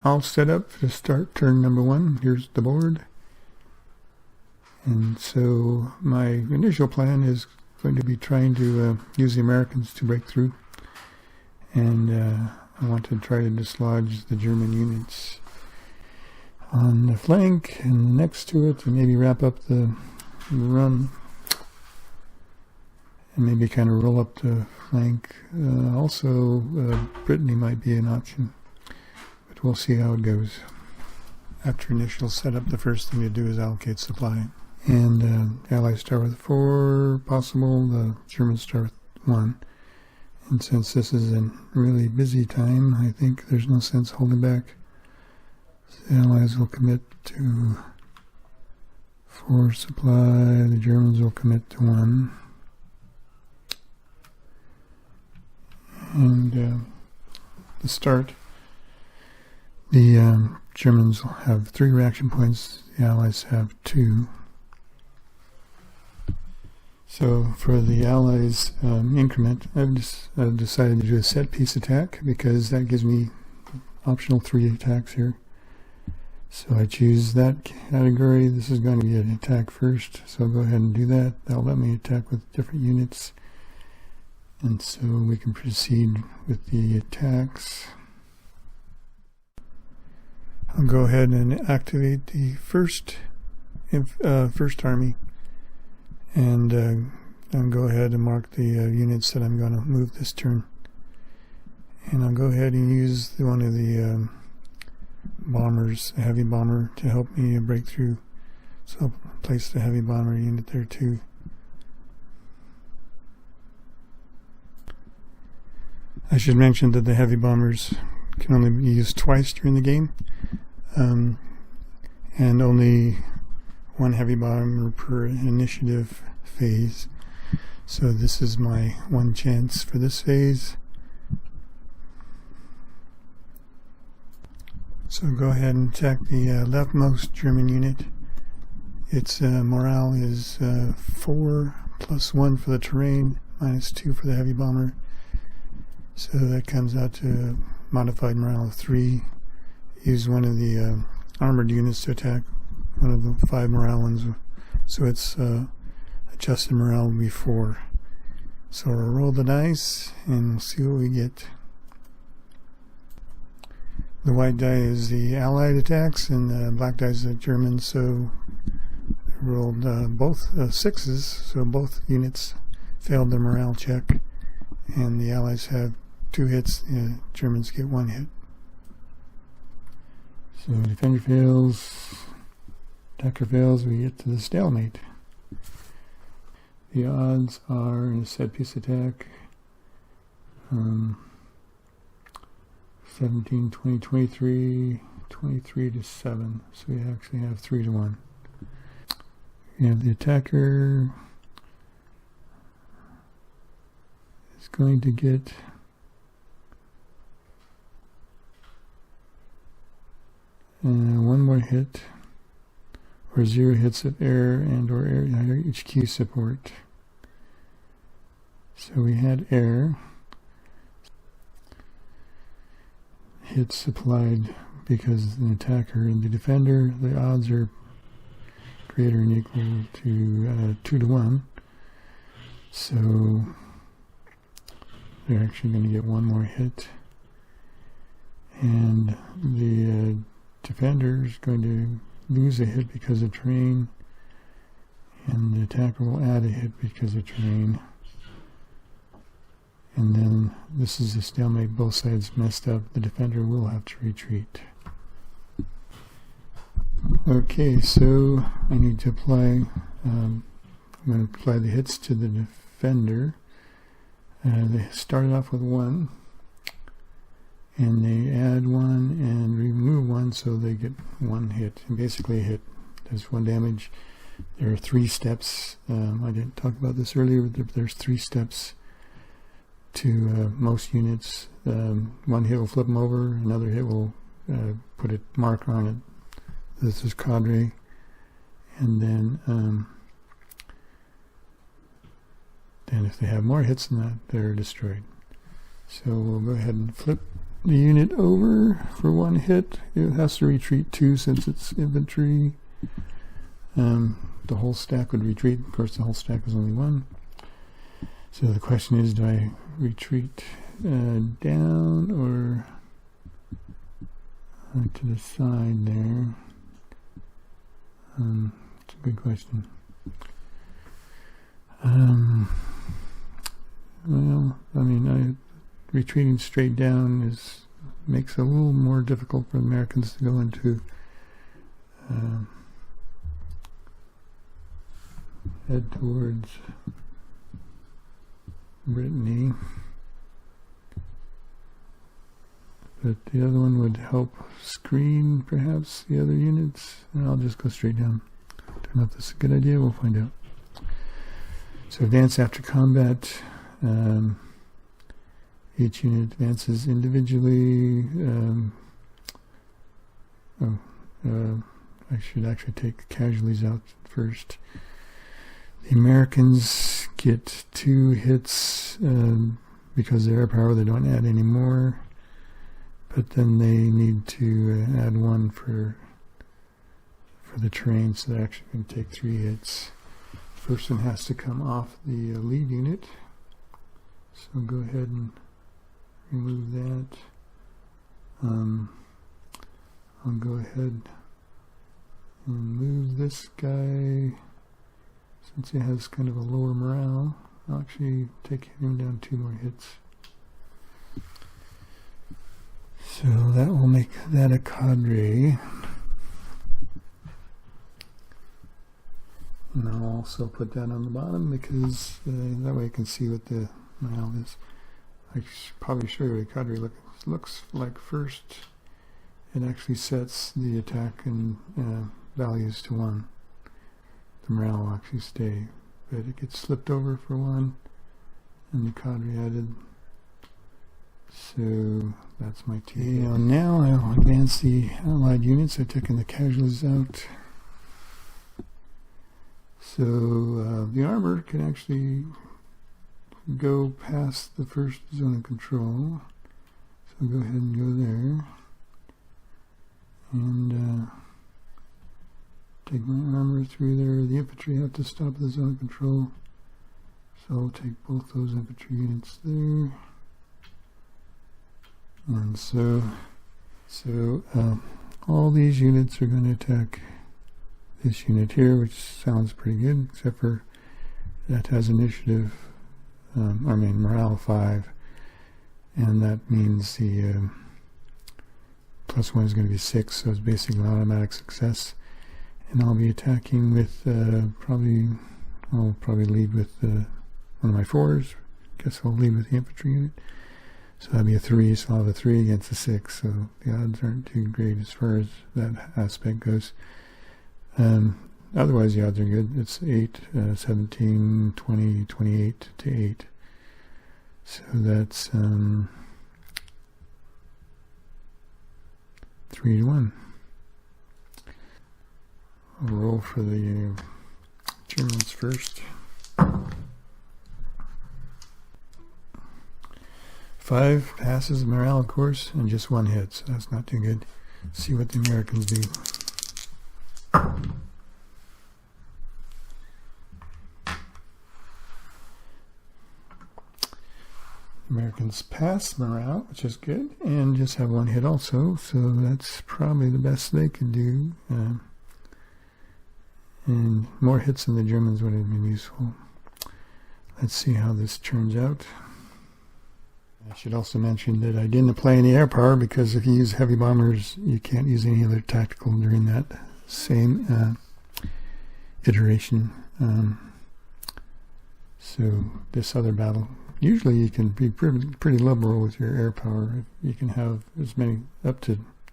All set up to start turn number 1. Here's the board. And so my initial plan is going to be trying to use the Americans to break through. And I want to try to dislodge the German units on the flank and next to it, and maybe wrap up the run and maybe kind of roll up the flank. Also, Brittany might be an option. We'll see how it goes. After initial setup, the first thing to do is allocate supply. And Allies start with 4 possible, the Germans start with 1. And since this is a really busy time, I think there's no sense holding back. So the Allies will commit to 4 supply, the Germans will commit to 1. And the start. The Germans will have 3 reaction points, the Allies have 2. So for the Allies increment, I've decided to do a set piece attack because that gives me optional 3 attacks here. So I choose that category. This is going to be an attack first, so I'll go ahead and do that. That'll let me attack with different units. And so we can proceed with the attacks. I'll go ahead and activate the first army, and I'll go ahead and mark the units that I'm going to move this turn. And I'll go ahead and use one of the bombers, a heavy bomber, to help me break through. So I'll place the heavy bomber unit there too. I should mention that the heavy bombers can only be used twice during the game. And only 1 heavy bomber per initiative phase. So this is my 1 chance for this phase. So go ahead and attack the leftmost German unit. Its morale is 4 plus 1 for the terrain, minus 2 for the heavy bomber. So that comes out to a modified morale of 3. Use one of the armored units to attack one of the 5 morale ones, so its adjusted morale will be 4. So I'll roll the dice and we'll see what we get. The white die is the Allied attacks and the black die is the German, so I rolled both 6s, so both units failed their morale check, and the Allies have 2 hits, the Germans get 1 hit. So defender fails, attacker fails, we get to the stalemate. The odds are in a set piece attack 17, 20, 23, 23 to 7. So we actually have 3 to 1. We have the attacker is going to get one more hit, or 0 hits of air and or air HQ support. So we had air hits applied because the attacker and the defender, the odds are greater than equal to 2 to 1. So they're actually going to get 1 more hit, and the defender is going to lose a hit because of terrain, and the attacker will add a hit because of terrain. And then this is a stalemate, both sides messed up. The defender will have to retreat. Okay, so I need to apply, I'm going to apply the hits to the defender. They started off with 1. And they add 1 and remove 1, so they get 1 hit. And basically a hit does 1 damage. There are 3 steps. I didn't talk about this earlier, but there's 3 steps to most units. 1 hit will flip them over, another hit will put a marker on it. This is cadre. And then if they have more hits than that, they're destroyed. So we'll go ahead and flip the unit over for one hit. It has to retreat 2 since it's infantry. The whole stack would retreat. Of course, the whole stack is only 1. So the question is, do I retreat down or to the side there? It's a good question. Well, I mean, retreating straight down makes it a little more difficult for Americans to go into head towards Brittany. But the other one would help screen perhaps the other units, and I'll just go straight down. Don't know if this is a good idea, we'll find out. So advance after combat. Each unit advances individually. I should actually take the casualties out first. The Americans get 2 hits because of air power. They don't add any more, but then they need to add 1 for the terrain, so they're actually going to take 3 hits. First one has to come off the lead unit, so go ahead and remove that. I'll go ahead and move this guy. Since he has kind of a lower morale, I'll actually take him down 2 more hits. So that will make that a cadre. And I'll also put that on the bottom because that way I can see what the morale is. I should probably show you what a cadre looks like first. It actually sets the attack and values to 1. The morale will actually stay, but it gets slipped over for 1 and the cadre added. So that's my team. Now I'll advance the allied units. I've taken the casualties out. So the armor can actually go past the first zone of control. So go ahead and go there. And take my armor through there. The infantry have to stop the zone of control. So I'll take both those infantry units there. And so all these units are going to attack this unit here, which sounds pretty good, except for that has initiative, morale 5, and that means the +1 is going to be 6, so it's basically an automatic success. And I'll be attacking with I'll probably lead with one of my 4s. Guess I'll lead with the infantry unit. So that'll be a 3, so I'll have a 3 against a 6, so the odds aren't too great as far as that aspect goes. Otherwise the odds are good. It's 8, 17, 20, 28 to 8. So that's 3 to 1. I'll roll for the Germans first. 5 passes morale, of course, and just 1 hit, so that's not too good. Let's see what the Americans do. Americans pass morale, which is good, and just have 1 hit also, so that's probably the best they could do. And more hits than the Germans would have been useful. Let's see how this turns out. I should also mention that I didn't apply any air power because if you use heavy bombers, you can't use any other tactical during that same iteration. So this other battle, usually you can be pretty liberal with your air power. You can have as many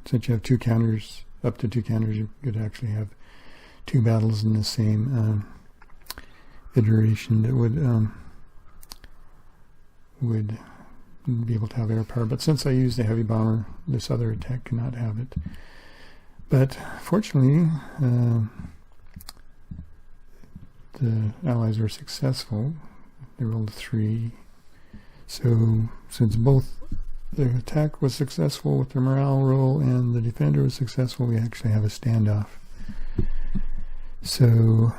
since you have 2 counters, up to 2 counters, you could actually have 2 battles in the same iteration that would be able to have air power. But since I used a heavy bomber, this other attack cannot have it. But fortunately, the Allies were successful. They rolled a 3. So since both the attack was successful with the morale roll and the defender was successful, we actually have a standoff. So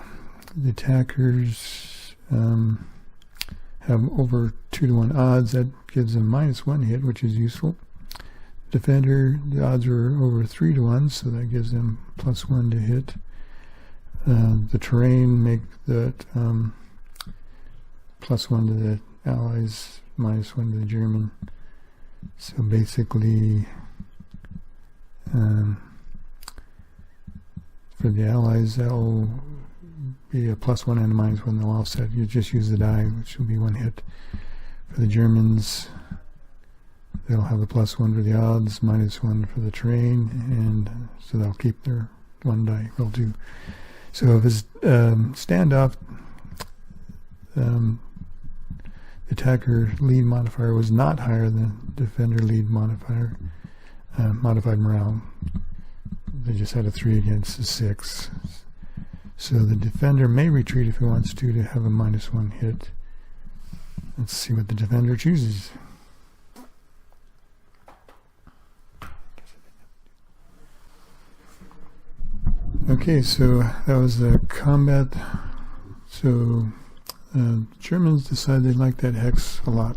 the attackers have over 2-to-1 odds. That gives them -1 hit, which is useful. Defender, the odds are over 3-to-1, so that gives them +1 to hit. The terrain make that +1 to the allies, -1 to the German. So basically, for the allies, that will be a +1 and a -1. They'll offset. You just use the die, which will be 1 hit. For the Germans, they'll have the +1 for the odds, -1 for the terrain, and so they'll keep their 1 die roll 2. So if it's standoff, the attacker lead modifier was not higher than defender lead modifier, modified morale. They just had a 3 against a 6. So the defender may retreat if he wants to have a -1 hit. Let's see what the defender chooses. Okay, so that was the combat. So Germans decide they like that hex a lot,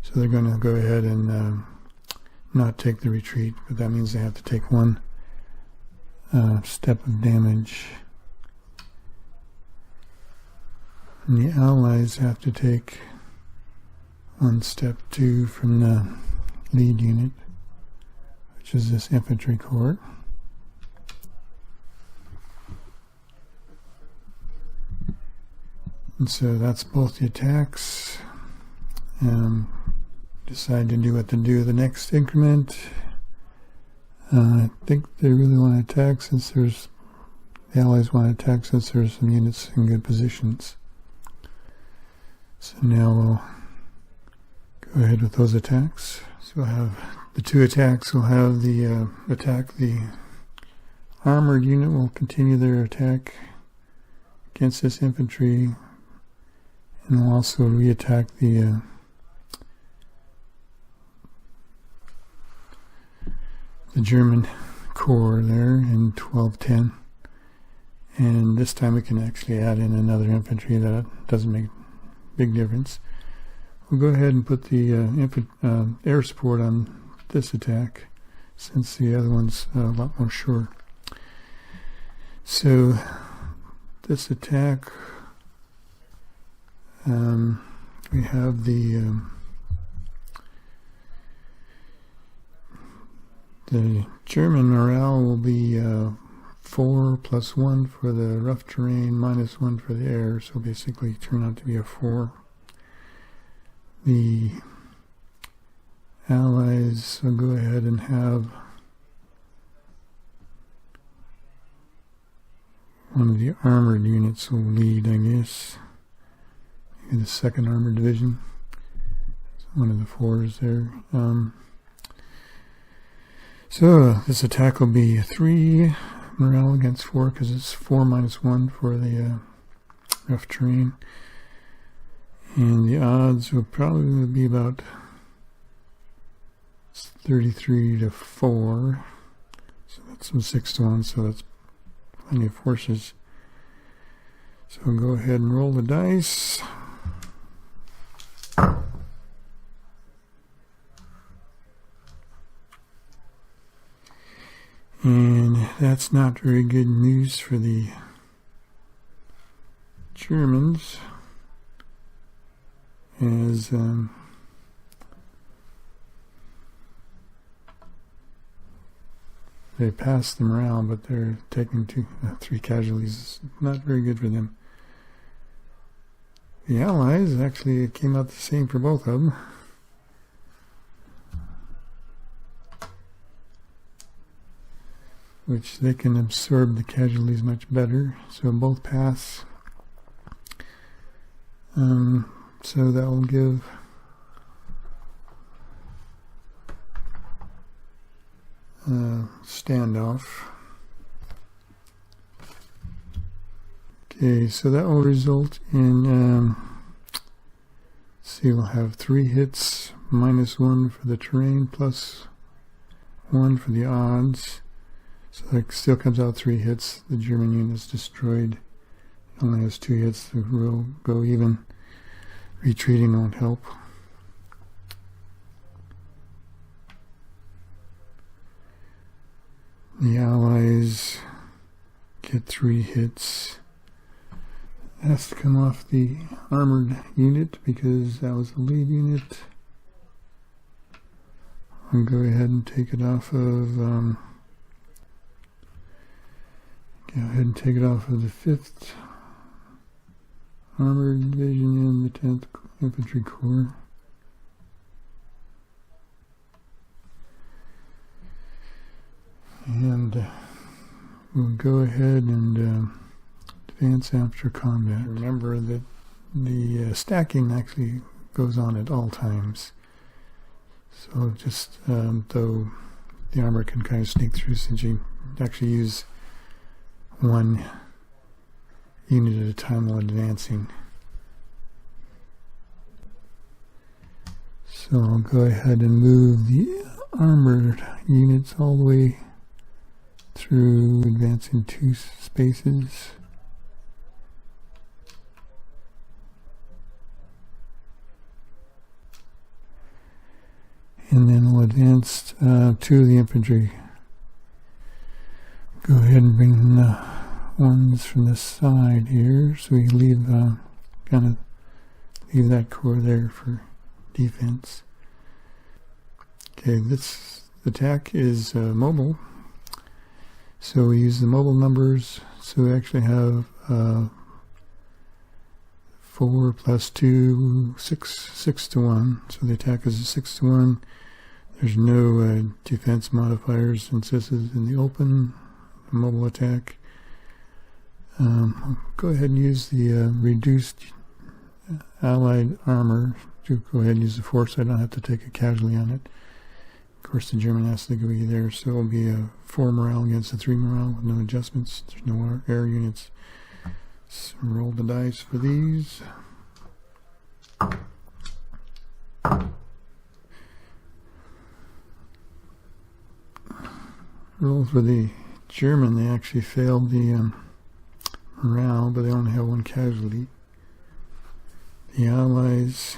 so they're going to go ahead and not take the retreat, but that means they have to take 1 step of damage. And the allies have to take 1 step 2 from the lead unit, which is this infantry corps. And so that's both the attacks. Decide to do what to do the next increment. I think they really want to attack since there's, the allies want to attack since there's some units in good positions. So now we'll go ahead with those attacks. So we'll have the 2 attacks. We'll have the attack. The armored unit will continue their attack against this infantry, and we'll also re-attack the German corps there in 12-10. And this time we can actually add in another infantry. That doesn't make a big difference. We'll go ahead and put the air support on this attack, since the other one's a lot more sure. So this attack, we have the German morale will be 4 + 1 for the rough terrain, -1 for the air, so basically turn out to be a 4. The allies will go ahead and have one of the armored units will lead, I guess. Maybe the 2nd Armored Division. It's one of the 4s there. So this attack will be 3 morale against 4, because it's 4 -1 for the rough terrain. And the odds will probably be about 33-4. So that's 6-1, so that's plenty of forces. So we'll go ahead and roll the dice. And that's not very good news for the Germans, as they passed the morale, but they're taking 3 casualties. Not very good for them. The Allies, actually, it came out the same for both of them. Which they can absorb the casualties much better, so both pass. So that will give standoff. Okay, so that will result in, see, we'll have 3 hits -1 for the terrain, +1 for the odds. So that still comes out 3 hits. The German unit's destroyed. It only has 2 hits. The row go even. Retreating won't help. The Allies get 3 hits. It has to come off the armored unit because that was the lead unit. I'll go ahead and take it off of the 5th Armored Division and the 10th Infantry Corps. And we'll go ahead and advance after combat. Remember that the stacking actually goes on at all times. So just though the armor can kind of sneak through, since you actually use 1 unit at a time while advancing. So I'll go ahead and move the armored units all the way through, advancing 2 spaces. And then we'll advance 2 of the infantry. Go ahead and bring the ones from the side here, so we leave leave that corps there for defense. Okay, this attack is mobile, so we use the mobile numbers. So we actually have 4 + 2, 6 to 1. So the attack is a 6 to 1. There's no defense modifiers since this is in the open mobile attack. I'll go ahead and use the reduced Allied armor to go ahead and use the 4 so I don't have to take a casualty on it. Of course, the German has to go there, so it'll be a 4 morale against a 3 morale with no adjustments. There's no air units. So roll the dice for these. Roll for the German. They actually failed the morale, but they only have 1 casualty. The Allies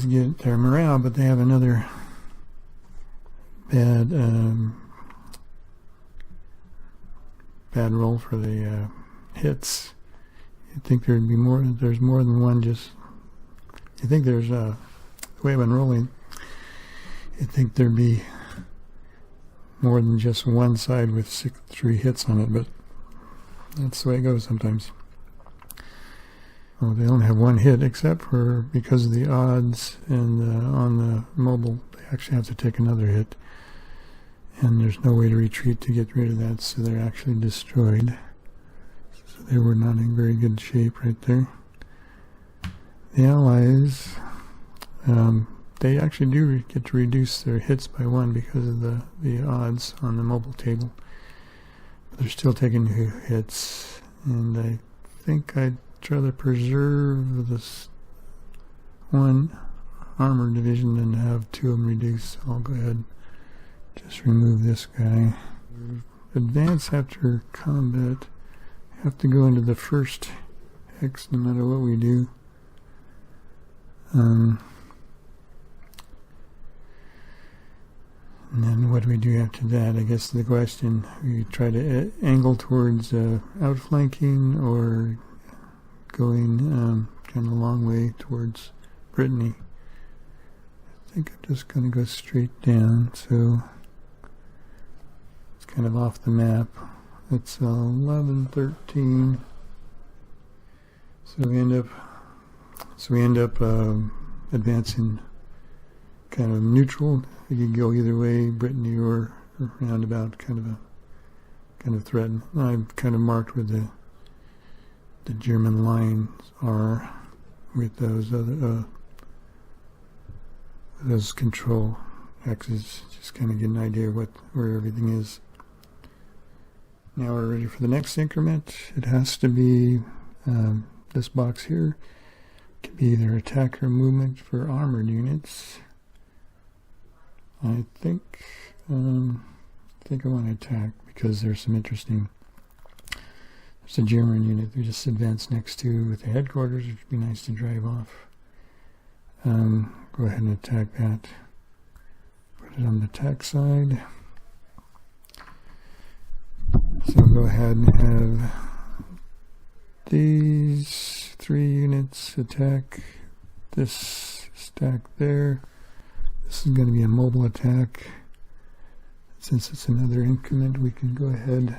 get their morale, but they have another bad roll for the hits. You'd think there'd be more. There's more than one. You think there's the way I've been rolling. You'd think there'd be more than just one side with 3 hits on it, but that's the way it goes sometimes. Oh, they only have 1 hit, except for because of the odds and on the mobile, they actually have to take another hit, and there's no way to retreat to get rid of that, so they're actually destroyed. So they were not in very good shape right there. The Allies, they actually do get to reduce their hits by 1 because of the odds on the mobile table. But they're still taking 2 hits, and I think I'd rather preserve this 1 armored division than to have 2 of them reduced. So I'll go ahead and just remove this guy. Advance after combat. Have to go into the first hex no matter what we do. And then what do we do after that? I guess the question, we try to angle towards outflanking or going kind of a long way towards Brittany. I think I'm just going to go straight down, so it's kind of off the map. It's 11:13. So we end up advancing kind of neutral. We can go either way, Brittany or roundabout, kind of threat. I've kind of marked where the German lines are with those other those control X's, just kind of get an idea of where everything is. Now we're ready for the next increment. It has to be this box here can be either attack or movement for armored units. I think I want to attack because there's some interesting. There's a German unit we just advanced next to with the headquarters, which would be nice to drive off. Go ahead and attack that. Put it on the attack side. So go ahead and have these 3 units attack this stack there. This is going to be a mobile attack. Since it's another increment, we can go ahead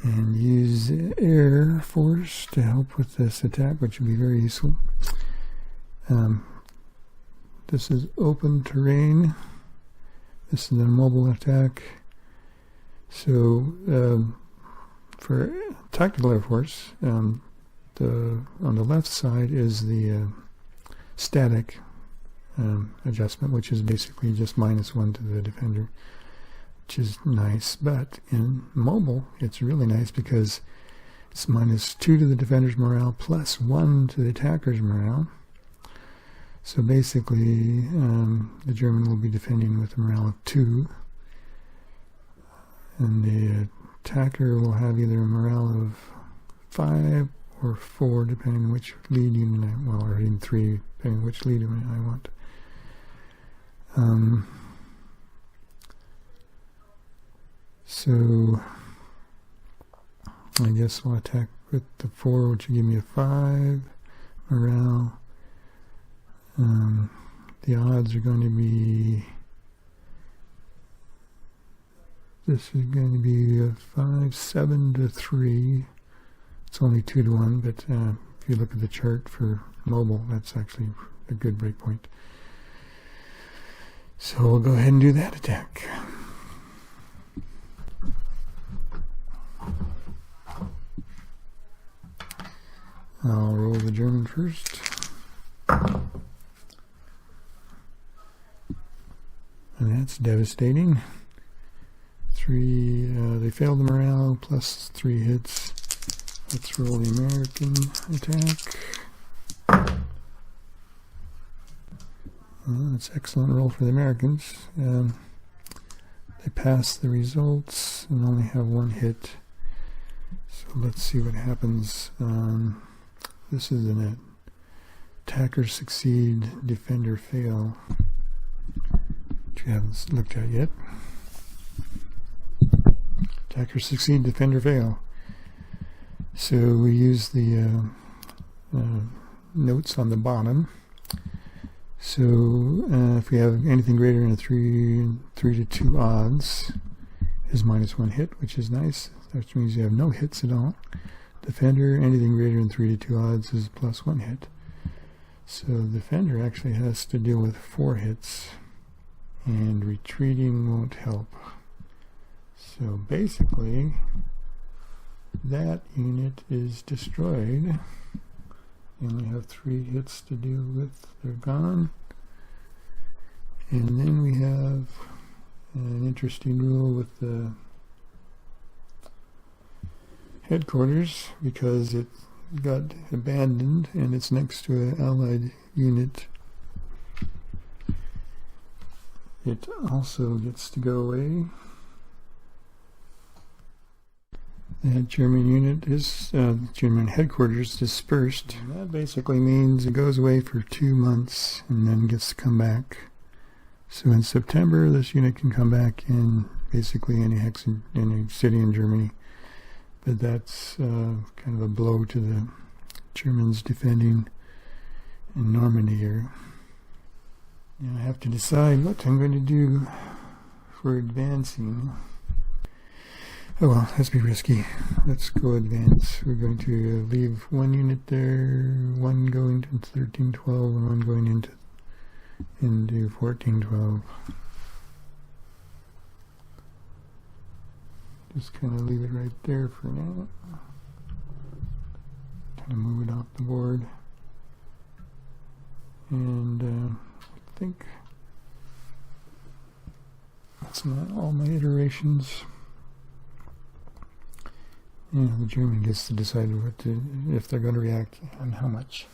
and use air force to help with this attack, which would be very useful. This is open terrain. This is a mobile attack. So for tactical air force, on the left side is the static adjustment, which is basically just -1 to the defender, which is nice. But in mobile, it's really nice because it's -2 to the defender's morale plus 1 to the attacker's morale. So basically, the German will be defending with a morale of 2, and the attacker will have either a morale of 5 or 4, depending on which lead unit or even 3, depending on which lead unit I want. So I guess we'll attack with the 4, which will give me a 5 morale. The odds are going to be, this is going to be a 5-7 to 3. It's only 2 to 1, but if you look at the chart for mobile, that's actually a good breakpoint. So we'll go ahead and do that attack. I'll roll the German first. And that's devastating. 3, they failed the morale, plus 3 hits. Let's roll the American attack. That's an excellent roll for the Americans. They passed the results and only have 1 hit. So let's see what happens. This is an attacker succeed, defender fail, which we haven't looked at yet. Attacker succeed, defender fail. So we use the notes on the bottom. So if we have anything greater than a 3 to 2 odds, is -1 hit, which is nice. That means you have no hits at all. Defender, anything greater than 3 to 2 odds is +1 hit. So the defender actually has to deal with 4 hits, and retreating won't help. So basically, that unit is destroyed. You only have 3 hits to deal with. They're gone. And then we have an interesting rule with the headquarters, because it got abandoned and it's next to an allied unit. It also gets to go away. That German unit is, German headquarters dispersed. And that basically means it goes away for 2 months and then gets to come back. So in September, this unit can come back in basically any city in Germany. But that's kind of a blow to the Germans defending in Normandy here. And I have to decide what I'm going to do for advancing. Oh well, let's be risky. Let's go advance. We're going to leave 1 unit there, 1 going into 1312, and 1 going into 1412. Just kind of leave it right there for now. Kind of move it off the board. And I think that's not all my iterations. the German gets to decide if they're going to react and how much.